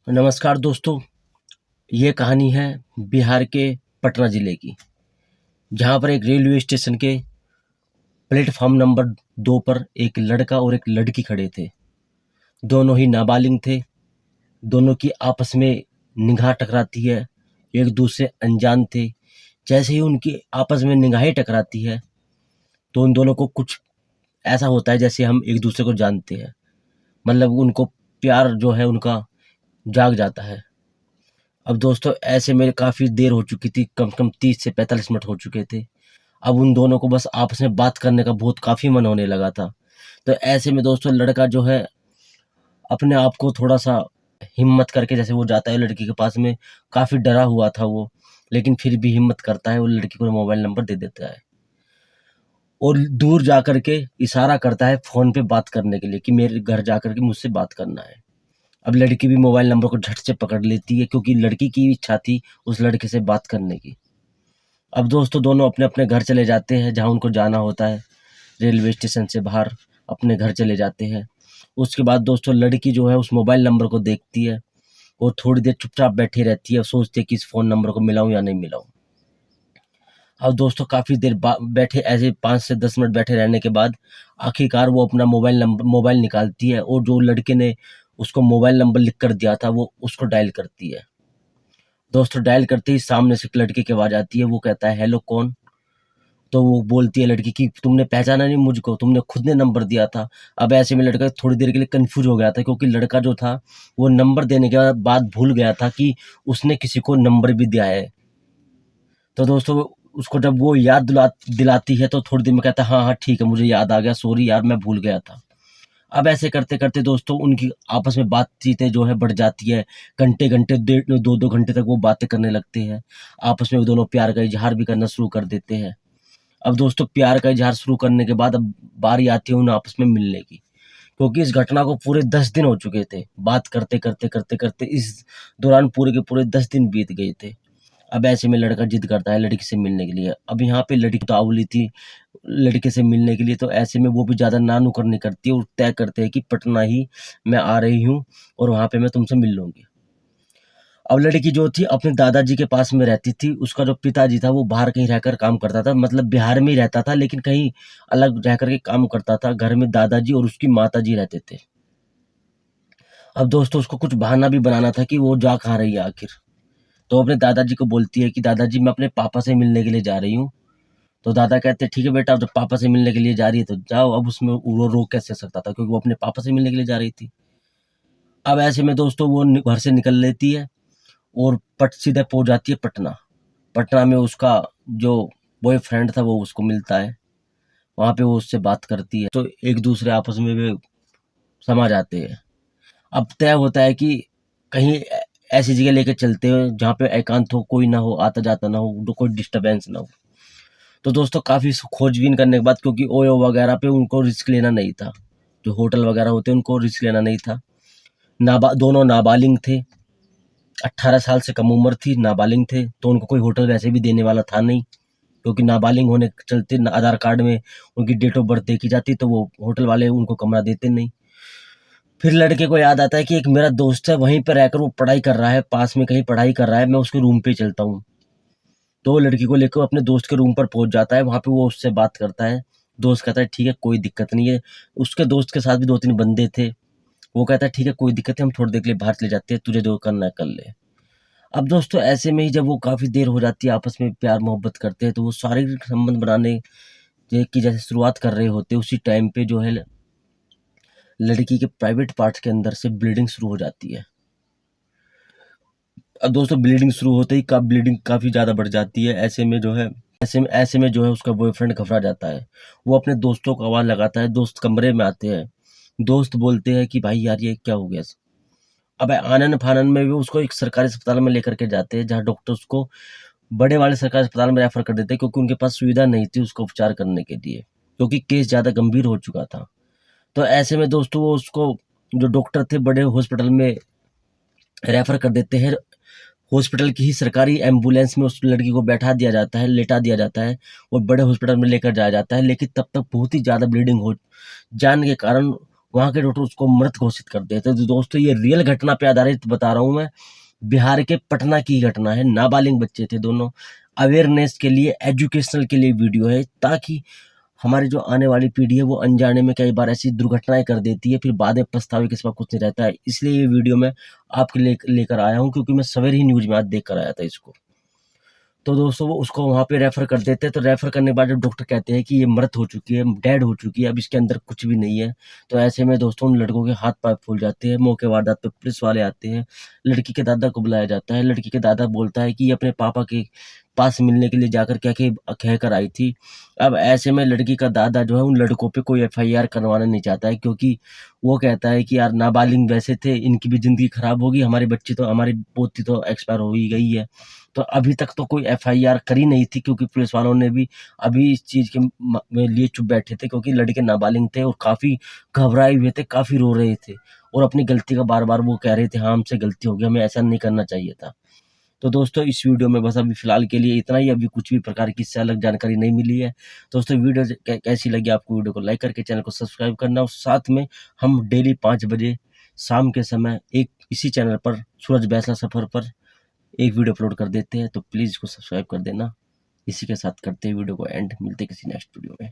नमस्कार दोस्तों, ये कहानी है बिहार के पटना ज़िले की, जहाँ पर एक रेलवे स्टेशन के प्लेटफ़ॉर्म नंबर 2 पर एक लड़का और एक लड़की खड़े थे। दोनों ही नाबालिग थे, दोनों की आपस में निगाह टकराती है, एक-दूसरे अनजान थे। जैसे ही उनकी आपस में निगाहें टकराती है, तो उन दोनों को कुछ ऐसा होता है जैसे हम एक-दूसरे को जानते हैं। मतलब उनको प्यार जो है उनका जाग जाता है। अब दोस्तों ऐसे में काफ़ी देर हो चुकी थी, कम से कम 30 से 45 मिनट हो चुके थे। अब उन दोनों को बस आपस में बात करने का बहुत काफ़ी मन होने लगा था। तो ऐसे में दोस्तों लड़का जो है अपने आप को थोड़ा-सा हिम्मत करके जैसे वो जाता है लड़की के पास में, काफ़ी डरा हुआ था वो, लेकिन फिर भी हिम्मत करता है, वो लड़की को मोबाइल नंबर दे देता है। और दूर जाकर के इशारा करता है फ़ोन पे बात करने के लिए कि मेरे घर जाकर के मुझसे बात करना है। अब लड़की भी मोबाइल नंबर को झट से पकड़ लेती है क्योंकि लड़की की इच्छा थी उस लड़के से बात करने की। अब दोस्तों दोनों अपने-अपने घर चले जाते हैं जहाँ उनको जाना होता है, रेलवे स्टेशन से बाहर अपने घर चले जाते हैं। उसके बाद दोस्तों लड़की जो है उस मोबाइल नंबर को देखती है और थोड़ी देर चुपचाप बैठी रहती है, सोचती है कि इस फ़ोन नंबर को मिलाऊँ या नहीं मिलाऊँ। अब दोस्तों काफ़ी देर बैठे ऐसे 5 से 10 मिनट बैठे रहने के बाद आखिरकार वो अपना मोबाइल निकालती है और जो लड़के ने उसको मोबाइल नंबर लिख कर दिया था वो उसको डायल करती है। दोस्तों डायल करते ही सामने से एक लड़के की आवाज़ आती है, वो कहता है हेलो कौन? तो वो बोलती है लड़की कि तुमने पहचाना नहीं मुझको, तुमने खुद ने नंबर दिया था। अब ऐसे में लड़का थोड़ी देर के लिए कन्फ्यूज़ हो गया था क्योंकि लड़का जो था वो नंबर देने के बाद भूल गया था कि उसने किसी को नंबर भी दिया है। तो दोस्तों उसको जब वो याद दिलाती है तो थोड़ी देर में कहता है हाँ, हाँ, ठीक है मुझे याद आ गया, सॉरी यार मैं भूल गया था। अब ऐसे करते-करते दोस्तों उनकी आपस में बातचीतें जो है बढ़ जाती है। घंटे-घंटे, डेढ़ 2-2 घंटे तक वो बातें करने लगते हैं। आपस में वो दोनों प्यार का इज़हार भी करना शुरू कर देते हैं। अब दोस्तों प्यार का इज़हार शुरू करने के बाद अब बारी आती है उन्हें आपस में मिलने की। क्योंकि इस घटना को पूरे 10 दिन हो चुके थे। बात करते-करते इस दौरान पूरे के पूरे 10 दिन बीत गए थे। अब ऐसे में लड़का ज़िद करता है लड़की से मिलने के लिए। अब यहाँ पे लड़की उतावली थी लड़के से मिलने के लिए, तो ऐसे में वो भी ज़्यादा ना-नुक्कर नहीं करती और तय करते हैं कि पटना ही मैं आ रही हूँ और वहाँ पे मैं तुमसे मिल लूँगी। अब लड़की जो थी अपने दादाजी के पास में रहती थी, उसका जो पिताजी था वो बाहर कहीं रहकर काम करता था, मतलब बिहार में ही रहता था लेकिन कहीं अलग रह कर के काम करता था। घर में दादाजी और उसकी माताजी रहते थे। अब दोस्तों उसको कुछ बहाना भी बनाना था कि वो जा कहाँ रही है आखिर। तो अपने दादाजी को बोलती है कि दादाजी मैं अपने पापा से मिलने के लिए जा रही हूँ। तो दादा कहते हैं ठीक है बेटा, अब जब पापा से मिलने के लिए जा रही है तो जाओ। अब उसमें वो रोक कैसे सकता था क्योंकि वो अपने पापा से मिलने के लिए जा रही थी। अब ऐसे में दोस्तों वो घर से निकल लेती है और पट सीधे पहुंच जाती है पटना। पटना में उसका जो बॉयफ्रेंड था वो उसको मिलता है। वहाँ पे वो उससे बात करती है तो एक दूसरे आपस में वे समा जाते हैं। अब तय होता है कि कहीं ऐसी जगह लेके चलते हैं जहाँ पे एकांत हो, कोई ना हो, आता जाता ना हो, कोई डिस्टरबेंस ना हो। तो दोस्तों काफ़ी खोजबीन करने के बाद क्योंकि ओयो वगैरह पे उनको रिस्क लेना नहीं था। जो होटल वगैरह होते हैं उनको रिस्क लेना नहीं था। दोनों नाबालिग थे, 18 साल से कम उम्र थी, नाबालिग थे, तो उनको कोई होटल वैसे भी देने वाला था नहीं। क्योंकि नाबालिग होने के चलते आधार कार्ड में उनकी डेट ऑफ बर्थ देखी जाती तो वो होटल वाले उनको कमरा देते नहीं। फिर लड़के को याद आता है कि एक मेरा दोस्त है वहीं पे रहकर वो पढ़ाई कर रहा है, पास में कहीं पढ़ाई कर रहा है, मैं उसके रूम पे चलता हूँ। तो वो लड़की को लेकर अपने दोस्त के रूम पर पहुँच जाता है, वहाँ पे वो उससे बात करता है। दोस्त कहता है ठीक है कोई दिक्कत नहीं है। उसके दोस्त के साथ भी 2-3 बंदे थे। वो कहता है ठीक है कोई दिक्कत है, हम थोड़ी देर के लिए बाहर चले जाते हैं, तुझे जो करना है कर ले। अब दोस्तों ऐसे में ही जब वो काफ़ी देर हो जाती है आपस में प्यार-मोहब्बत करते हैं तो वो शारीरिक संबंध बनाने की जैसे शुरुआत कर रहे होते हैं उसी टाइम पे जो है लड़की के प्राइवेट पार्ट्स के अंदर से ब्लीडिंग शुरू हो जाती है। अब दोस्तों ब्लीडिंग शुरू होते ही ब्लीडिंग काफ़ी ज़्यादा बढ़ जाती है। ऐसे में जो है उसका बॉयफ्रेंड घबरा जाता है। वो अपने दोस्तों को आवाज़ लगाता है, दोस्त कमरे में आते हैं। दोस्त बोलते हैं कि भाई यार ये क्या हो गया? अब आनन-फानन में भी उसको एक सरकारी अस्पताल में लेकर के जाते हैं जहाँ डॉक्टर उसको बड़े वाले सरकारी अस्पताल में रेफ़र कर देते हैं क्योंकि उनके पास सुविधा नहीं थी उसका उपचार करने के लिए, क्योंकि केस ज़्यादा गंभीर हो चुका था। तो ऐसे में दोस्तों वो उसको जो डॉक्टर थे बड़े हॉस्पिटल में रेफ़र कर देते हैं। हॉस्पिटल की ही सरकारी एम्बुलेंस में उस लड़की को बैठा दिया जाता है, लेटा दिया जाता है और बड़े हॉस्पिटल में लेकर जाया जाता है, लेकिन तब तक बहुत ही ज़्यादा ब्लीडिंग हो जाने के कारण वहाँ के डॉक्टर उसको मृत घोषित कर देते। तो दोस्तों ये रियल घटना पे आधारित बता रहा हूँ मैं, बिहार के पटना की घटना है। नाबालिग बच्चे थे दोनों। अवेयरनेस के लिए, एजुकेशनल के लिए वीडियो है, ताकि हमारी जो आने वाली पीढ़ी है वो अनजाने में कई बार ऐसी दुर्घटनाएं कर देती है, फिर बाद में पछतावे के सिवा कुछ नहीं रहता है। इसलिए ये वीडियो मैं आपके लेकर आया हूँ, क्योंकि मैं सवेरे ही न्यूज में आज देख कर आया था इसको। तो दोस्तों वो उसको वहाँ पे रेफर कर देते हैं। तो रेफर करने के बाद जब डॉक्टर कहते हैं कि ये मृत हो चुकी है, डेड हो चुकी है, अब इसके अंदर कुछ भी नहीं है, तो ऐसे में दोस्तों उन लड़कों के हाथ पैर फूल जाते हैं। मौके वारदात पे पुलिस वाले आते हैं। लड़की के दादा को बुलाया जाता है। लड़की के दादा बोलता है कि ये अपने पापा के पास मिलने के लिए जाकर क्या कह कर आई थी। अब ऐसे में लड़की का दादा जो है उन लड़कों पे कोई एफआईआर करवाना नहीं चाहता है, क्योंकि वो कहता है कि यार नाबालिग वैसे थे, इनकी भी जिंदगी खराब होगी, हमारी पोती तो एक्सपायर हो ही गई है। तो अभी तक तो कोई एफआईआर करी नहीं थी, क्योंकि पुलिस वालों ने भी अभी इस चीज़ के में लिए चुप बैठे थे, क्योंकि लड़के नाबालिग थे और काफ़ी घबराए हुए थे, काफ़ी रो रहे थे और अपनी गलती का बार-बार वो कह रहे थे, हाँ, हमसे गलती हो गई, हमें ऐसा नहीं करना चाहिए था। तो दोस्तों इस वीडियो में बस अभी फ़िलहाल के लिए इतना ही, अभी कुछ भी प्रकार की इससे अलग जानकारी नहीं मिली है। दोस्तों वीडियो कैसी लगी आपको, वीडियो को लाइक करके चैनल को सब्सक्राइब करना, और साथ में हम डेली 5 बजे शाम के समय एक इसी चैनल पर सूरज बैसला सफ़र पर एक वीडियो अपलोड कर देते हैं, तो प्लीज़ इसको सब्सक्राइब कर देना। इसी के साथ करते हैं वीडियो को एंड, मिलते हैं किसी नेक्स्ट वीडियो में।